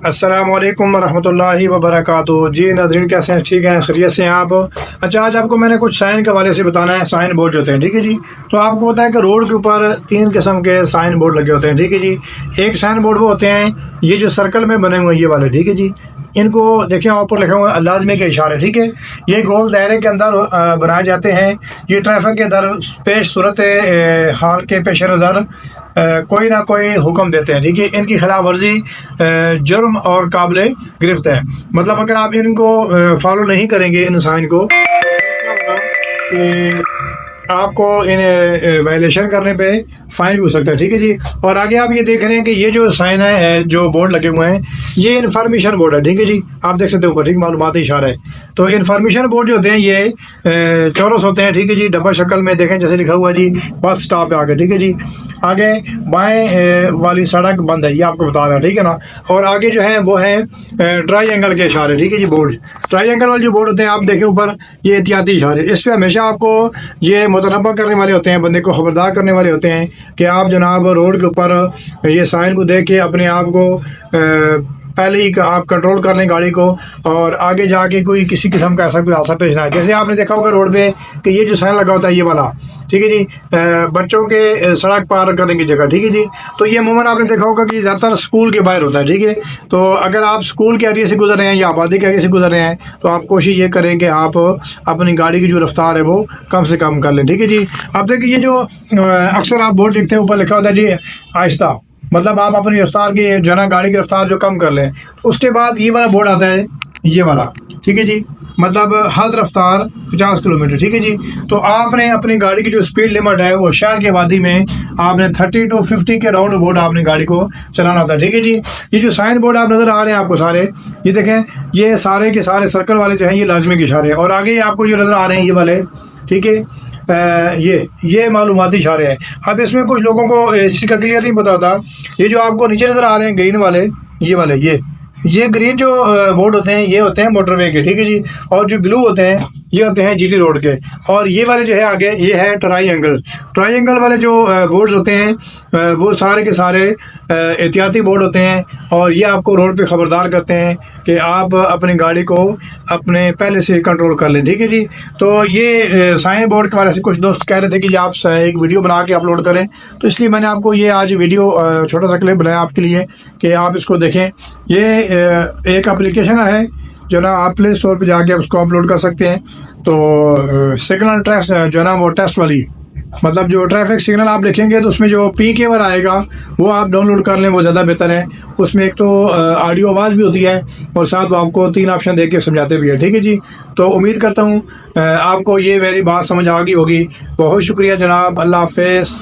अस्सलामुअलैकुम रहमतुल्लाहि व बरकातुहू। जी नाज़रीन, कैसे हैं? ठीक हैं? खैरियत से हैं आप? अच्छा, आज आपको मैंने कुछ साइन के हवाले से बताना है। साइन बोर्ड होते हैं, ठीक है जी। तो आपको पता है कि रोड के ऊपर 3 किस्म के साइन बोर्ड लगे होते हैं, ठीक है जी। एक साइन बोर्ड वो होते हैं ये जो सर्कल में बने हुए हैं, ये वाले, ठीक है जी। इनको देखें, ऊपर लिखा हुआ है लाजमी के इशारे, ठीक है। ये गोल दायरे के अंदर बनाए जाते हैं। ये ट्रैफिक के दर पेश सूरत हाल के पेश नज़र कोई ना कोई हुक्म देते हैं, ठीक है। इनकी खिलाफ वर्जी जुर्म और काबिल गिरफ्त है। मतलब अगर आप इनको फॉलो नहीं करेंगे, इन साइन को, कि आपको इन वायलेशन करने पे फाइन भी हो सकता है, ठीक है जी। और आगे आप ये देख रहे हैं कि ये जो साइन है, जो बोर्ड लगे हुए हैं, ये इन्फॉर्मेशन बोर्ड है, ठीक है जी। आप देख सकते हो ऊपर, ठीक, मालूमाती इशारा है। तो इन्फॉर्मेशन बोर्ड जो होते हैं ये चौरस होते हैं, ठीक है जी। डब्बा शक्ल में देखें, जैसे लिखा हुआ है जी बस स्टॉप पे आगे, ठीक है जी। आगे बाएं वाली सड़क बंद है, ये आपको बता रहा है, ठीक है ना। और आगे जो है वो है ट्रायंगल के इशारे, ठीक है जी। बोर्ड ट्रायंगल वाले जो बोर्ड होते हैं, आप देखें ऊपर, ये एहतियाती इशारे। इस पर हमेशा आपको ये मुतनबा करने वाले होते हैं, बंदे को खबरदार करने वाले होते हैं कि आप जनाब रोड के ऊपर ये साइन को देख के अपने आप को पहले ही आप कंट्रोल कर लें गाड़ी को, और आगे जाके कोई किसी किस्म का ऐसा कोई हादसा पेश ना आए। जैसे आपने देखा होगा रोड पे कि ये जो साइन लगा होता है, ये वाला, ठीक है जी, बच्चों के सड़क पार करने की जगह, ठीक है जी। तो ये अमूमन आपने देखा होगा कि ज़्यादातर स्कूल के बाहर होता है, ठीक है। तो अगर आप स्कूल के एरिया से गुजर रहे हैं या आबादी के एरिया से गुजर रहे हैं, तो आप कोशिश ये करें कि आप अपनी गाड़ी की जो रफ्तार है वो कम से कम कर लें, ठीक है जी। आप देखिए, ये जो अक्सर आप बोर्ड देखते हैं, ऊपर लिखा होता है जी आहिस्ता, मतलब आप अपनी रफ्तार की जो है ना, गाड़ी की रफ्तार जो कम कर लें। उसके बाद ये वाला बोर्ड आता है, ये वाला, ठीक है जी, मतलब हद रफ्तार 50 किलोमीटर, ठीक है जी। तो आपने अपनी गाड़ी की जो स्पीड लिमिट है, वो शहर की आबादी में आपने 30 to 50 के राउंड बोर्ड आपने गाड़ी को चलाना होता है, ठीक है जी। ये जो साइन बोर्ड आप नज़र आ रहे हैं आपको सारे, ये देखें, ये सारे के सारे सर्कल वाले जो हैं, ये लाजमी के इशारे हैं। और आगे आपको जो नज़र आ रहे हैं ये वाले, ठीक है, ये मालूमाती इशारे हैं। अब इसमें कुछ लोगों को इस चीज़ का क्लियर नहीं पता होता। ये जो आपको नीचे नज़र आ रहे हैं ग्रीन वाले, ये वाले, ये ग्रीन जो बोर्ड होते हैं, ये होते हैं मोटरवे के, ठीक है जी। और जो ब्लू होते हैं, ये होते हैं जीटी रोड के। और ये वाले जो है आगे, ये है ट्रायंगल वाले जो बोर्ड्स होते हैं, वो सारे के सारे एहतियाती बोर्ड होते हैं। और ये आपको रोड पे खबरदार करते हैं कि आप अपनी गाड़ी को अपने पहले से कंट्रोल कर लें, ठीक है जी। तो ये साइन बोर्ड के वाले से कुछ दोस्त कह रहे थे कि आप एक वीडियो बना के अपलोड करें, तो इसलिए मैंने आपको ये आज वीडियो छोटा सा क्लिप बनाया आपके लिए कि आप इसको देखें। ये एक एप्लीकेशन है जो ना, आप प्ले स्टोर पे जाके उसको अपलोड कर सकते हैं। तो सिग्नल टेस्ट जो है ना, वो टेस्ट वाली, मतलब जो ट्रैफिक सिग्नल आप लिखेंगे तो उसमें जो पी के वर आएगा वो आप डाउनलोड कर लें, वो ज़्यादा बेहतर है। उसमें एक तो ऑडियो आवाज़ भी होती है, और साथ वो आपको 3 ऑप्शन दे के समझाते भी है, ठीक है जी। तो उम्मीद करता हूँ आपको ये मेरी बात समझ आ गई होगी। बहुत शुक्रिया जनाब, अल्लाह हाफ़िज़।